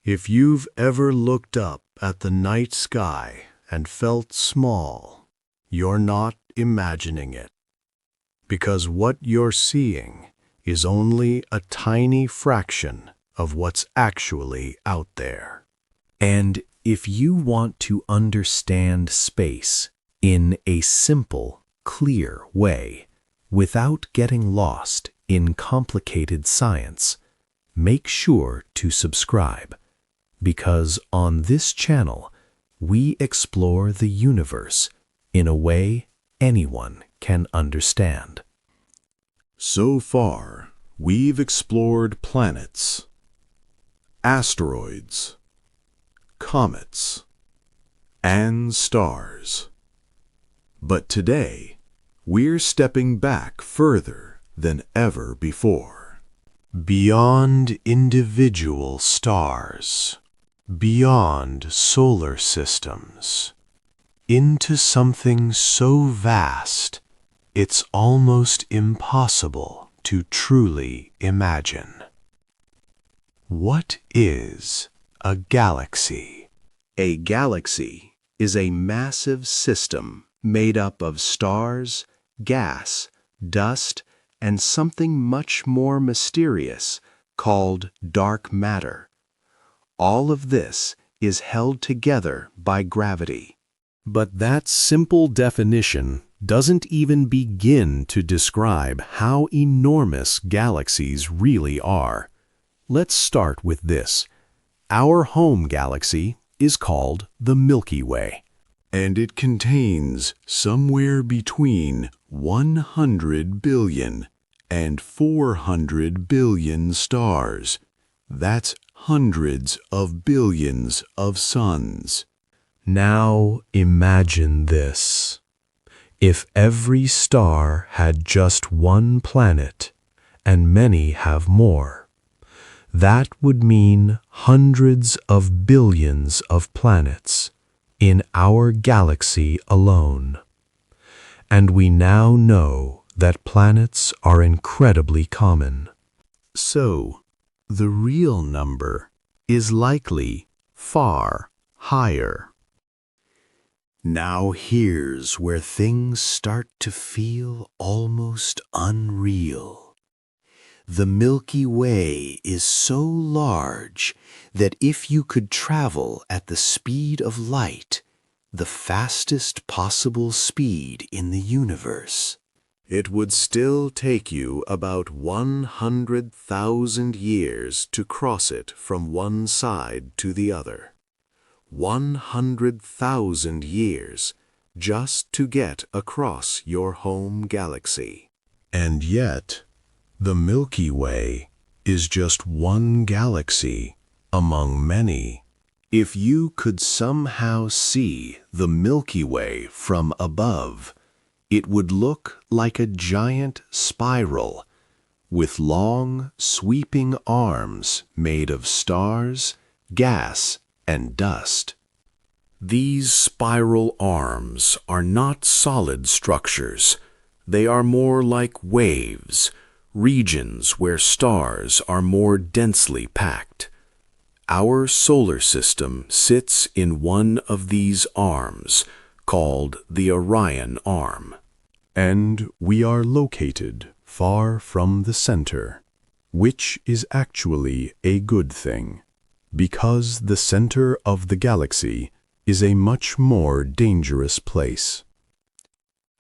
If you've ever looked up at the night sky and felt small, you're not imagining it. Because what you're seeing is only a tiny fraction of what's actually out there. And if you want to understand space in a simple, clear way, without getting lost in complicated science, make sure to subscribe, because on this channel, we explore the universe in a way anyone can understand. So far, we've explored planets, asteroids, comets, and stars. But today, we're stepping back further than ever before. Beyond individual stars, beyond solar systems, into something so vast, it's almost impossible to truly imagine. What is a galaxy? A galaxy is a massive system made up of stars, gas, dust, and something much more mysterious called dark matter. All of this is held together by gravity. But that simple definition doesn't even begin to describe how enormous galaxies really are. Let's start with this. Our home galaxy is called the Milky Way. And it contains somewhere between 100 billion and 400 billion stars. That's hundreds of billions of suns. Now imagine this. If every star had just one planet, and many have more, that would mean hundreds of billions of planets in our galaxy alone. And we now know that planets are incredibly common. So, the real number is likely far higher. Now here's where things start to feel almost unreal. The Milky Way is so large that if you could travel at the speed of light, the fastest possible speed in the universe, It would still take you about 100,000 years to cross it from one side to the other. 100,000 years just to get across your home galaxy. And yet, the Milky Way is just one galaxy among many. If you could somehow see the Milky Way from above, it would look like a giant spiral with long, sweeping arms made of stars, gas, and dust. These spiral arms are not solid structures. They are more like waves, regions where stars are more densely packed. Our solar system sits in one of these arms, called the Orion Arm. And we are located far from the center, which is actually a good thing, because the center of the galaxy is a much more dangerous place.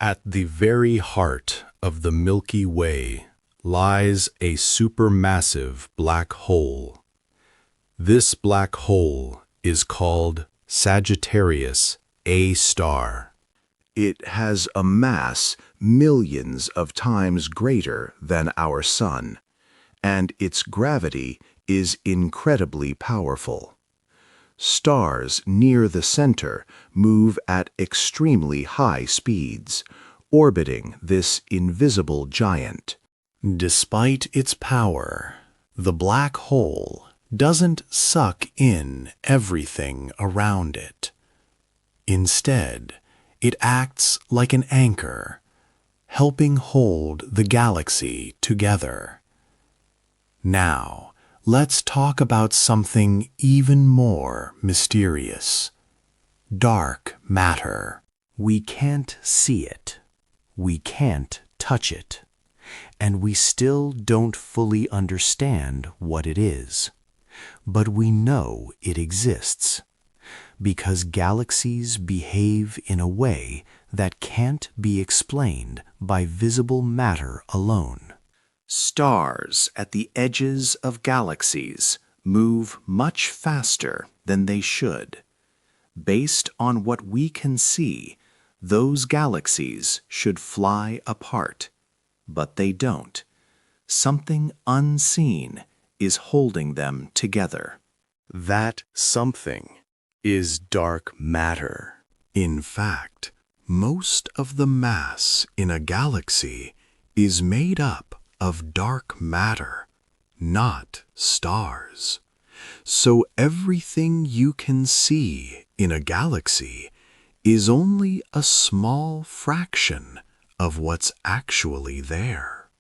At the very heart of the Milky Way lies a supermassive black hole. This black hole is called Sagittarius A star. It has a mass millions of times greater than our Sun, and its gravity is incredibly powerful. Stars near the center move at extremely high speeds, orbiting this invisible giant. Despite its power, the black hole doesn't suck in everything around it. Instead, it acts like an anchor, helping hold the galaxy together. Now, let's talk about something even more mysterious. Dark matter. We can't see it. We can't touch it. And we still don't fully understand what it is. But we know it exists. Because galaxies behave in a way that can't be explained by visible matter alone. Stars at the edges of galaxies move much faster than they should. Based on what we can see, those galaxies should fly apart. But they don't. Something unseen is holding them together. That something is dark matter. In fact, most of the mass in a galaxy is made up of dark matter, not stars. So everything you can see in a galaxy is only a small fraction of what's actually there.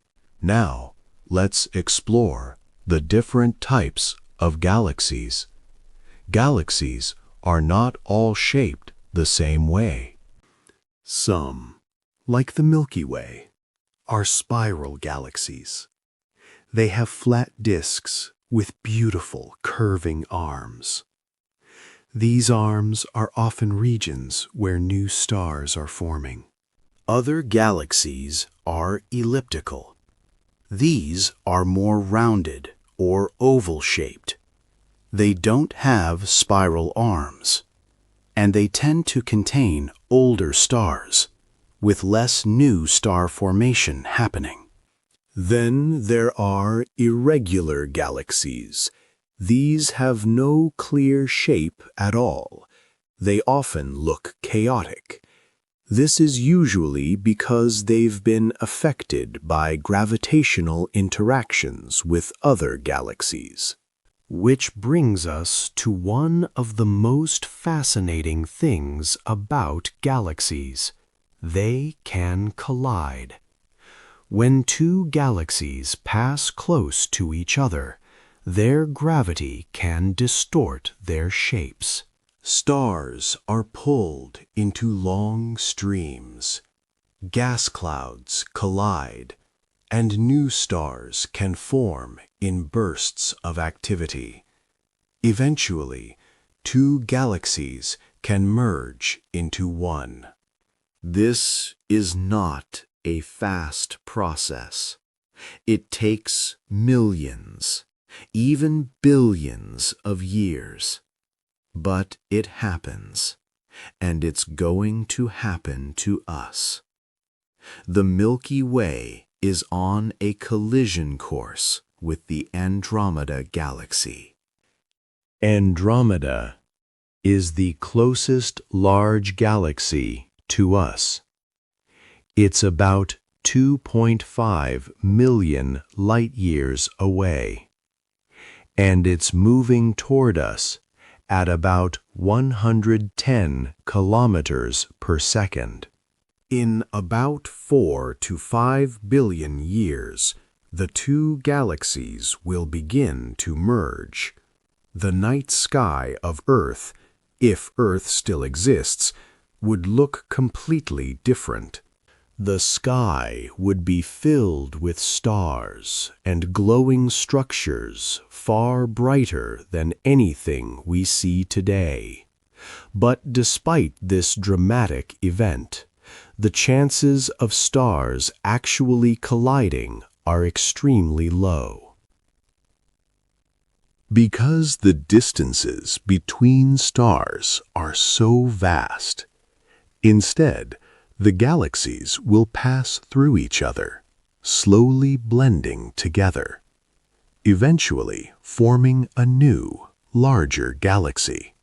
Now, let's explore the different types of galaxies. Galaxies are not all shaped the same way. Some, like the Milky Way, are spiral galaxies. They have flat disks with beautiful curving arms. These arms are often regions where new stars are forming. Other galaxies are elliptical. These are more rounded or oval-shaped. They don't have spiral arms, and they tend to contain older stars, with less new star formation happening. Then there are irregular galaxies. These have no clear shape at all. They often look chaotic. This is usually because they've been affected by gravitational interactions with other galaxies. Which brings us to one of the most fascinating things about galaxies. They can collide. When two galaxies pass close to each other, their gravity can distort their shapes. Stars are pulled into long streams. Gas clouds collide, and new stars can form in bursts of activity. Eventually, two galaxies can merge into one. This is not a fast process. It takes millions, even billions of years. But it happens, and it's going to happen to us. The Milky Way is on a collision course with the Andromeda galaxy. Andromeda is the closest large galaxy to us. It's about 2.5 million light-years away, and it's moving toward us at about 110 kilometers per second. In about 4 to 5 billion years, the two galaxies will begin to merge. The night sky of Earth, if Earth still exists, would look completely different. The sky would be filled with stars and glowing structures far brighter than anything we see today. But despite this dramatic event, the chances of stars actually colliding are extremely low. Because the distances between stars are so vast, instead, the galaxies will pass through each other, slowly blending together, eventually forming a new, larger galaxy.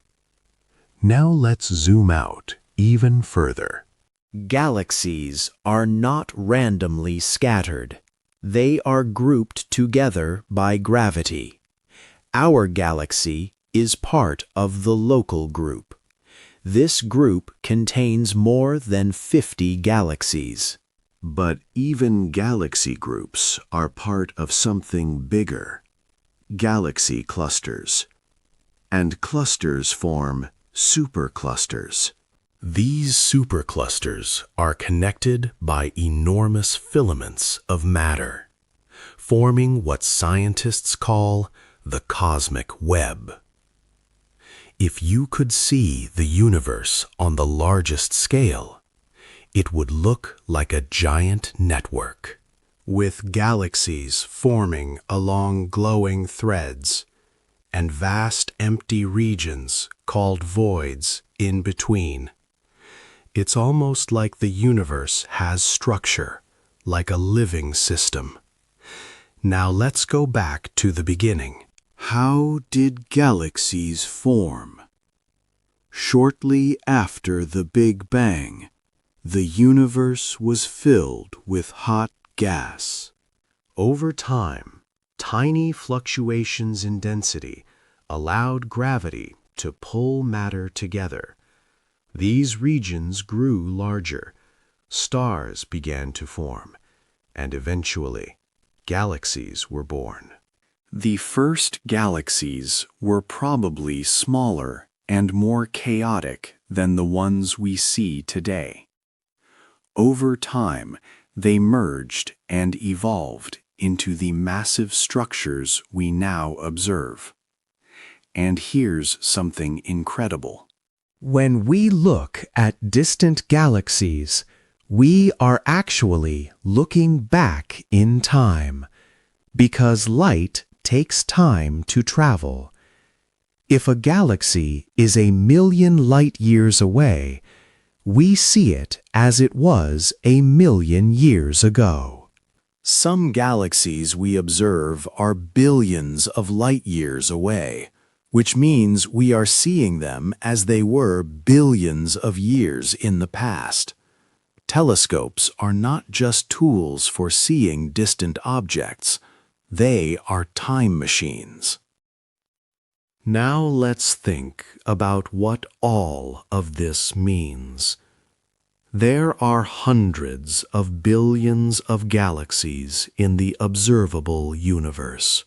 Now let's zoom out even further. Galaxies are not randomly scattered. They are grouped together by gravity. Our galaxy is part of the local group. This group contains more than 50 galaxies. But even galaxy groups are part of something bigger. galaxy clusters, and clusters form superclusters. These superclusters are connected by enormous filaments of matter, forming what scientists call the cosmic web. If you could see the universe on the largest scale, it would look like a giant network, with galaxies forming along glowing threads and vast empty regions called voids in between. It's almost like the universe has structure, like a living system. Now let's go back to the beginning. How did galaxies form? Shortly after the Big Bang, the universe was filled with hot gas. Over time, tiny fluctuations in density allowed gravity to pull matter together. These regions grew larger, stars began to form, and eventually, galaxies were born. The first galaxies were probably smaller and more chaotic than the ones we see today. Over time, they merged and evolved into the massive structures we now observe. And here's something incredible. When we look at distant galaxies, we are actually looking back in time, because light takes time to travel. If a galaxy is 1,000,000 light years away, we see it as it was 1,000,000 years ago. Some galaxies we observe are billions of light years away, which means we are seeing them as they were billions of years in the past. Telescopes are not just tools for seeing distant objects. They are time machines. Now let's think about what all of this means. There are hundreds of billions of galaxies in the observable universe,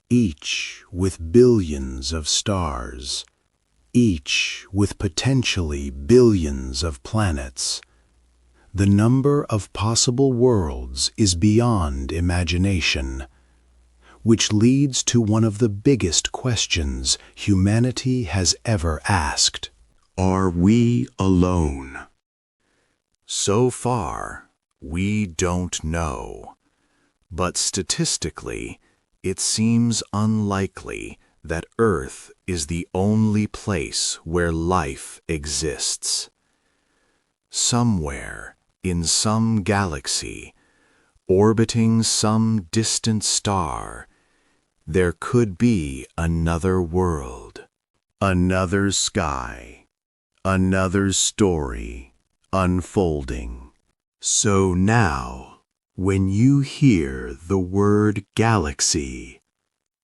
each with billions of stars, each with potentially billions of planets. The number of possible worlds is beyond imagination, which leads to one of the biggest questions humanity has ever asked. Are we alone? So far, we don't know. But statistically, it seems unlikely that Earth is the only place where life exists. Somewhere in some galaxy, orbiting some distant star, there could be another world, another sky, another story unfolding. So now, when you hear the word galaxy,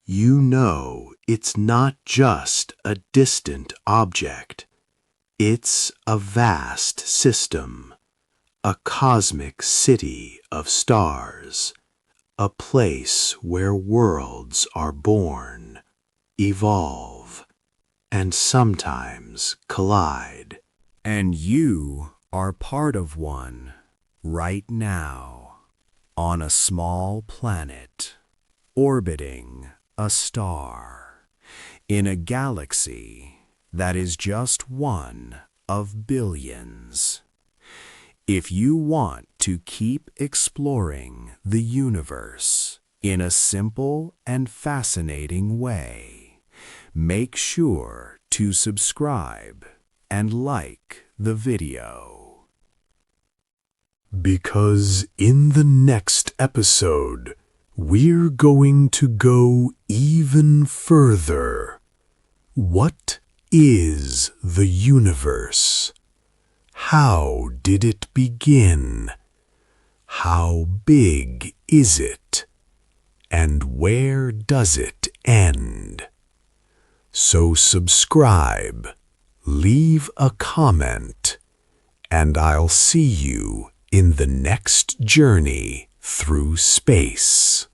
you know it's not just a distant object. It's a vast system, a cosmic city of stars, a place where worlds are born, evolve, and sometimes collide. And you are part of one right now, on a small planet, orbiting a star, in a galaxy that is just one of billions. If you want to keep exploring the universe in a simple and fascinating way, make sure to subscribe and like the video. Because in the next episode, we're going to go even further. What is the universe? How did it begin? How big is it? And where does it end? So subscribe, leave a comment, and I'll see you in the next journey through space.